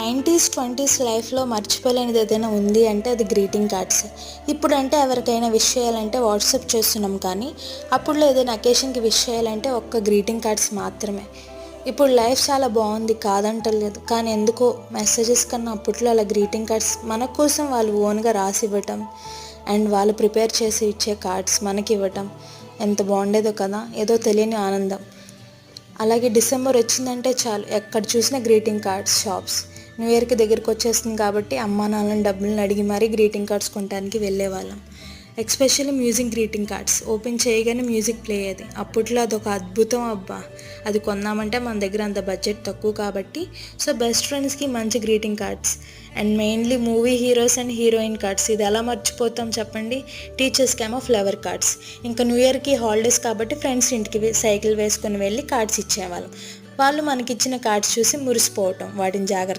90s, 20s లైఫ్‌లో మర్చిపోలేనిది ఏదైనా ఉంది అంటే అది గ్రీటింగ్ కార్డ్స్. ఇప్పుడంటే ఎవరికైనా విష్ చేయాలంటే వాట్సాప్ చేస్తున్నాం కానీ, అప్పట్లో ఏదైనా అకేషన్‌కి విష్ చేయాలంటే ఒక్క గ్రీటింగ్ కార్డ్స్ మాత్రమే. ఇప్పుడు లైఫ్ చాలా బాగుంది కాదంటలేదు. కానీ ఎందుకో మెసేజెస్ కన్నా అప్పట్లో అలా గ్రీటింగ్ కార్డ్స్ మన కోసం వాళ్ళు ఓన్‌గా రాసి ఇవ్వటం అండ్ వాళ్ళు ప్రిపేర్ చేసి ఇచ్చే కార్డ్స్ మనకివ్వటం ఎంత బాగుండేదో కదా! ఏదో తెలియని ఆనందం. అలాగే డిసెంబర్ వచ్చిందంటే చాలు ఎక్కడ చూసినా గ్రీటింగ్ కార్డ్స్ షాప్స్. న్యూ ఇయర్కి దగ్గరికి వచ్చేస్తుంది కాబట్టి అమ్మా నాన్నని డబ్బులను అడిగి మరీ గ్రీటింగ్ కార్డ్స్ కొనడానికి వెళ్ళేవాళ్ళం. Especially music greeting cards open చేయగానే మ్యూజిక్ ప్లే అయ్యేది. అప్పట్లో అదొక అద్భుతం అబ్బా. అది కొందామంటే మన దగ్గర అంత బడ్జెట్ తక్కువ కాబట్టి సో బెస్ట్ ఫ్రెండ్స్కి మంచి greeting cards and mainly movie heroes and heroine cards. ఇది ఎలా మర్చిపోతాం చెప్పండి. టీచర్స్కేమో ఫ్లవర్ కార్డ్స్. ఇంకా న్యూ ఇయర్కి హాలిడేస్ కాబట్టి ఫ్రెండ్స్ ఇంటికి సైకిల్ వేసుకొని వెళ్ళి కార్డ్స్ ఇచ్చేవాళ్ళం. వాళ్ళు మనకిచ్చిన కార్డ్స్ చూసి మురిసిపోవటం, వాటిని జాగ్రత్త